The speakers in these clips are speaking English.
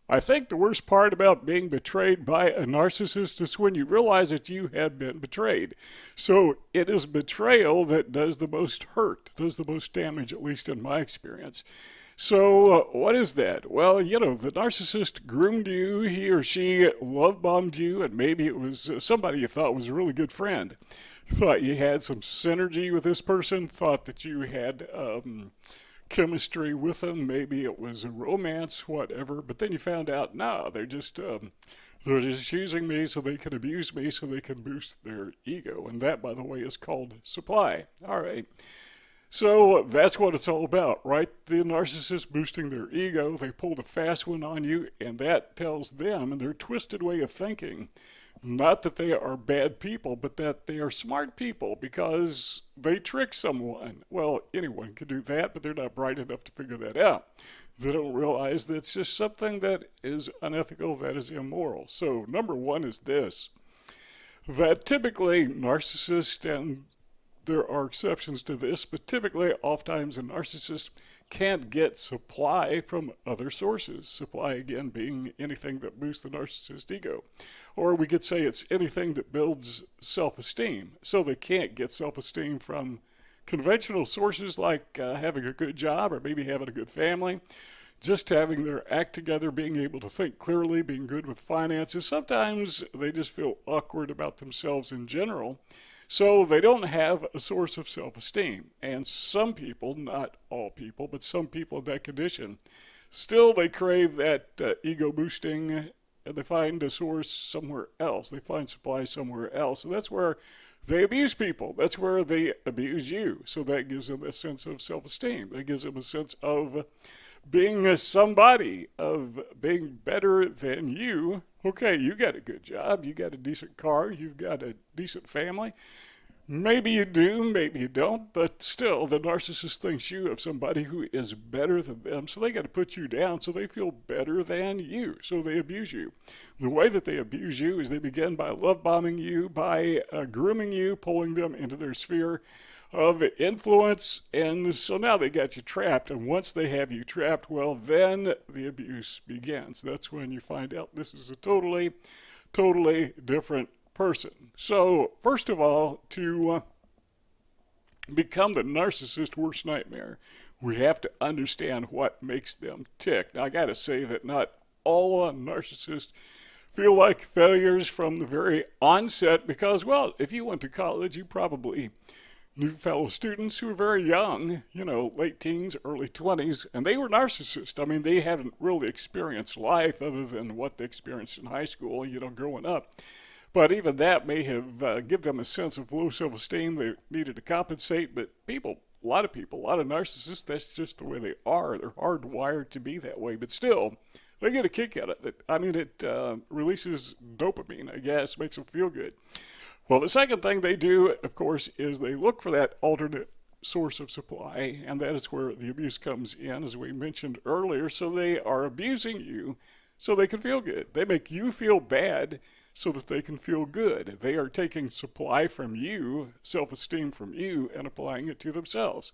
I think the worst part about being betrayed by a narcissist is when you realize that you have been betrayed. So it is betrayal that does the most hurt, does the most damage, at least in my experience. So, what is that? Well, the narcissist groomed you, he or she love bombed you, and maybe it was somebody you thought was a really good friend. Thought you had some synergy with this person, thought that you had chemistry with them. Maybe it was a romance, whatever. But then you found out, no, they're just using me so they can abuse me, so they can boost their ego. And that, by the way, is called supply. All right. So that's what it's all about, right? The narcissist boosting their ego. They pulled a fast one on you, and that tells them and their twisted way of thinking not that they are bad people, but that they are smart people because they trick someone. Well, anyone could do that, but they're not bright enough to figure that out. They don't realize that it's just something that is unethical, that is immoral. So, number one is this, that typically narcissists, and there are exceptions to this, but typically, oftentimes, a narcissist can't get supply from other sources. Supply, again, being anything that boosts the narcissist ego. Or we could say it's anything that builds self-esteem. So they can't get self-esteem from conventional sources like having a good job or maybe having a good family. Just having their act together, being able to think clearly, being good with finances. Sometimes they just feel awkward about themselves in general. So they don't have a source of self-esteem. And some people, not all people, but some people in that condition, still they crave that ego boosting, and they find a source somewhere else. They find supply somewhere else. And that's where they abuse people. That's where they abuse you. So that gives them a sense of self-esteem. That gives them a sense of being somebody, of being better than you. Okay, you got a good job, you got a decent car, you've got a decent family. Maybe you do, maybe you don't, but still, the narcissist thinks you of somebody who is better than them, so they got to put you down so they feel better than you, so they abuse you. The way that they abuse you is they begin by love bombing you, by grooming you, pulling them into their sphere of influence, and so now they got you trapped, and once they have you trapped, well, then the abuse begins. That's when you find out this is a totally different person. So, first of all, to become the narcissist's worst nightmare, we have to understand what makes them tick. Now, I got to say that not all narcissists feel like failures from the very onset because, well, if you went to college, you probably knew fellow students who were very young, late teens, early 20s, and they were narcissists. I mean, they hadn't really experienced life other than what they experienced in high school, growing up. But even that may have given them a sense of low self-esteem. They needed to compensate. But a lot of narcissists, that's just the way they are. They're hardwired to be that way. But still, they get a kick out of it. I mean, it releases dopamine, I guess, makes them feel good. Well, the second thing they do, of course, is they look for that alternate source of supply, and that is where the abuse comes in, as we mentioned earlier. So they are abusing you so they can feel good. They make you feel bad so that they can feel good. They are taking supply from you, self-esteem from you, and applying it to themselves.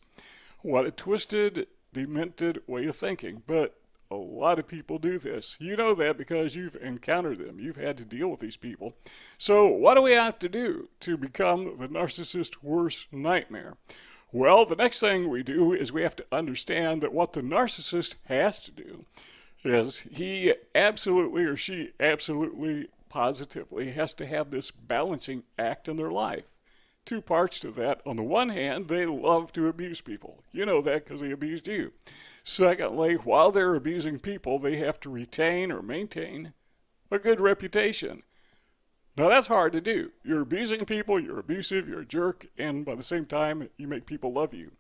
What a twisted, demented way of thinking. But a lot of people do this. You know that because you've encountered them. You've had to deal with these people. So what do we have to do to become the narcissist's worst nightmare? Well, the next thing we do is we have to understand that what the narcissist has to do is he absolutely or she absolutely positively has to have this balancing act in their life. Two parts to that. On the one hand, they love to abuse people. You know that because they abused you. Secondly, while they're abusing people, they have to retain or maintain a good reputation. Now that's hard to do. You're abusing people, you're abusive, you're a jerk, and by the same time, you make people love you.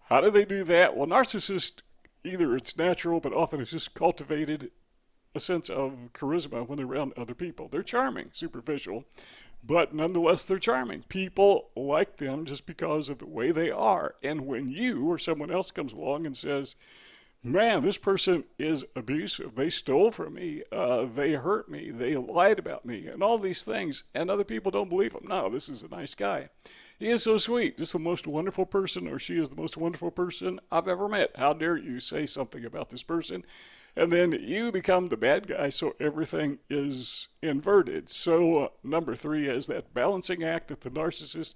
How do they do that? Well, narcissists, either it's natural, but often it's just cultivated a sense of charisma when they're around other people. They're charming, superficial, but nonetheless they're charming. People like them just because of the way they are. And when you or someone else comes along and says, man, this person is abusive, they stole from me, they hurt me, they lied about me, and all these things, and other people don't believe them. No, this is a nice guy. He is so sweet. This is the most wonderful person, or she is the most wonderful person I've ever met. How dare you say something about this person? And then you become the bad guy, so everything is inverted. So, number three is that balancing act that the narcissist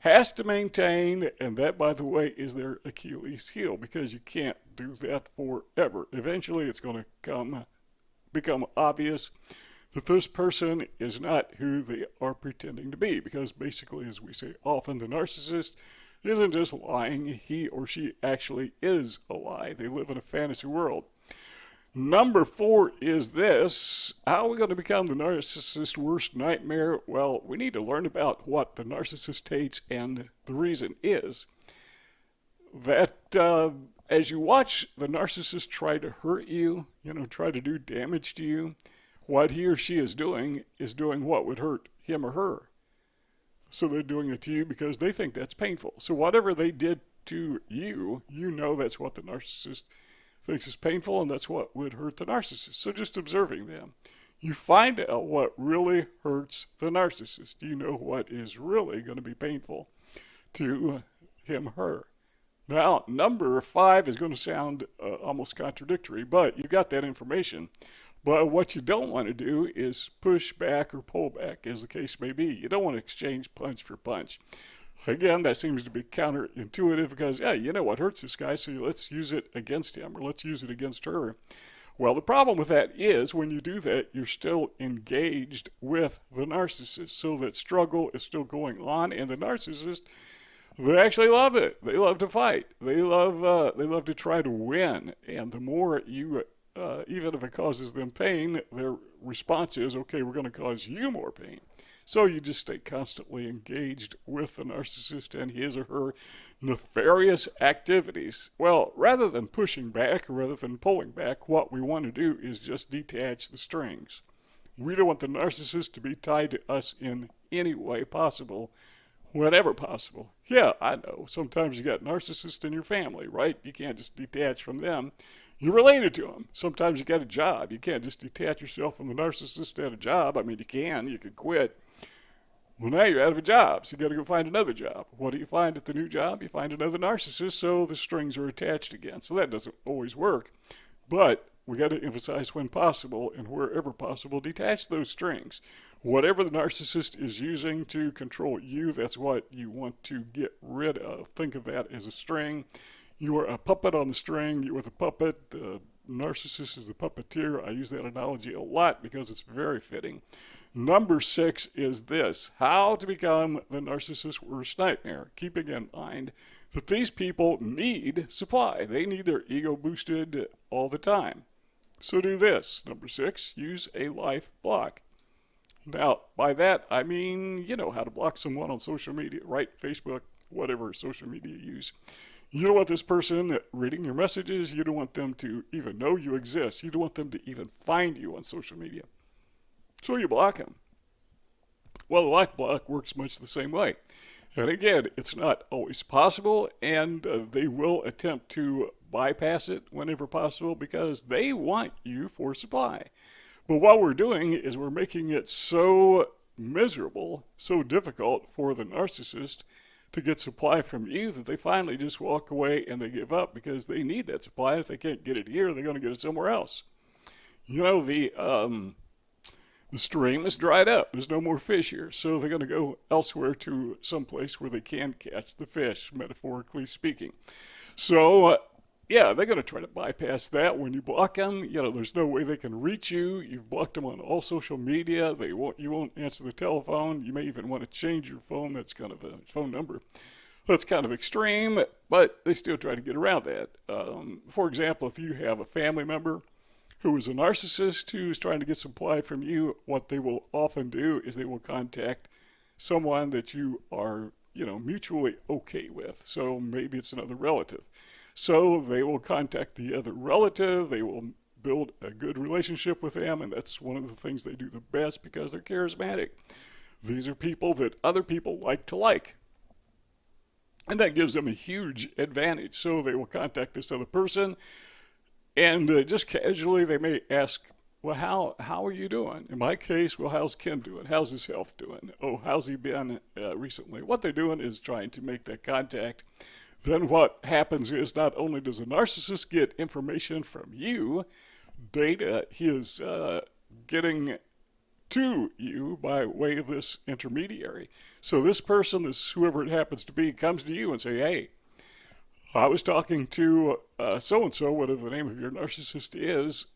has to maintain, and that, by the way, is their Achilles heel because you can't do that forever. Eventually, it's going to become obvious that this person is not who they are pretending to be, because basically, as we say often, the narcissist isn't just lying, he or she actually is a lie. They live in a fantasy world. Number four is this. How are we going to become the narcissist's worst nightmare? Well, we need to learn about what the narcissist hates, and the reason is that as you watch the narcissist try to hurt you, try to do damage to you, what he or she is doing what would hurt him or her. So they're doing it to you because they think that's painful. So whatever they did to you, that's what the narcissist thinks is painful, and that's what would hurt the narcissist. So just observing them, you find out what really hurts the narcissist. You know what is really going to be painful to him or her. Now, number five is going to sound almost contradictory, but you got that information. But what you don't want to do is push back or pull back, as the case may be. You don't want to exchange punch for punch. Again, that seems to be counterintuitive because, what hurts this guy, so let's use it against him or let's use it against her. Well, the problem with that is when you do that, you're still engaged with the narcissist. So that struggle is still going on, and the narcissist, they actually love it. They love to fight. They love to try to win. And the more you even if it causes them pain, their response is, okay, we're going to cause you more pain. So you just stay constantly engaged with the narcissist and his or her nefarious activities. Well, rather than pushing back, or rather than pulling back, what we want to do is just detach the strings. We don't want the narcissist to be tied to us in any way possible, whenever possible. Yeah, I know. Sometimes you got narcissists in your family, right? You can't just detach from them. You're related to them. Sometimes you got a job. You can't just detach yourself from the narcissist at a job. I mean, you can quit. Well, now you're out of a job, so you got to go find another job. What do you find at the new job? You find another narcissist, so the strings are attached again. So that doesn't always work. But we got to emphasize when possible and wherever possible, detach those strings. Whatever the narcissist is using to control you, that's what you want to get rid of. Think of that as a string. You are a puppet on the string. You are the puppet. The narcissist is the puppeteer. I use that analogy a lot because it's very fitting. Number 6 is this: how to become the narcissist's worst nightmare. Keeping in mind that these people need supply. They need their ego boosted all the time. So do this. Number 6, use a life block. Now, by that, I mean, how to block someone on social media, right? Facebook, whatever social media you use. You don't want this person reading your messages. You don't want them to even know you exist. You don't want them to even find you on social media. So you block them. Well, the life block works much the same way. And again, it's not always possible, and they will attempt to bypass it whenever possible because they want you for supply. But what we're doing is we're making it so miserable, so difficult for the narcissist to get supply from you that they finally just walk away and they give up because they need that supply. If they can't get it here, they're going to get it somewhere else. The stream is dried up. There's no more fish here. So they're going to go elsewhere to some place where they can catch the fish, metaphorically speaking. So, they're going to try to bypass that when you block them. There's no way they can reach you. You've blocked them on all social media. You won't answer the telephone. You may even want to change your phone. That's kind of a phone number. That's kind of extreme, but they still try to get around that. For example, if you have a family member who is a narcissist who is trying to get supply from you, what they will often do is they will contact someone that you are, mutually okay with. So maybe it's another relative. So they will contact the other relative. They will build a good relationship with them, and that's one of the things they do the best because they're charismatic. These are people that other people like. And that gives them a huge advantage. So they will contact this other person, and just casually they may ask, well, how are you doing? In my case, well, how's Ken doing? How's his health doing? Oh, how's he been recently? What they're doing is trying to make that contact. Then what happens is not only does the narcissist get information from you, data he is getting to you by way of this intermediary. So this person, this whoever it happens to be, comes to you and say, "Hey, I was talking to so and so, whatever the name of your narcissist is,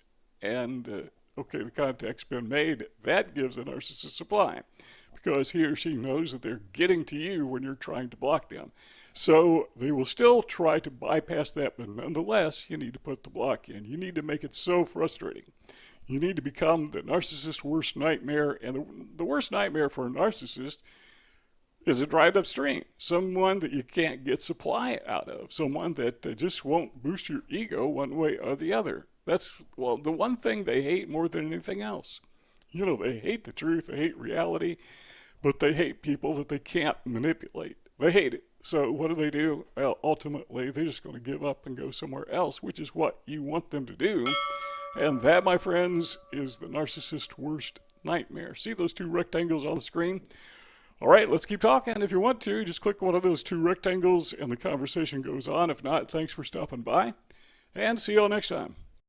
and okay, the contact's been made." That gives the narcissist supply because he or she knows that they're getting to you when you're trying to block them. So they will still try to bypass that, but nonetheless, you need to put the block in. You need to make it so frustrating. You need to become the narcissist's worst nightmare, and the worst nightmare for a narcissist is a dried up stream, someone that you can't get supply out of, someone that just won't boost your ego one way or the other. That's, well, the one thing they hate more than anything else. You know, they hate the truth, they hate reality, but they hate people that they can't manipulate. They hate it. So what do? Well, ultimately, they're just going to give up and go somewhere else, which is what you want them to do. And that, my friends, is the narcissist's worst nightmare. See those two rectangles on the screen? All right, let's keep talking. If you want to, just click one of those two rectangles and the conversation goes on. If not, thanks for stopping by, and see you all next time.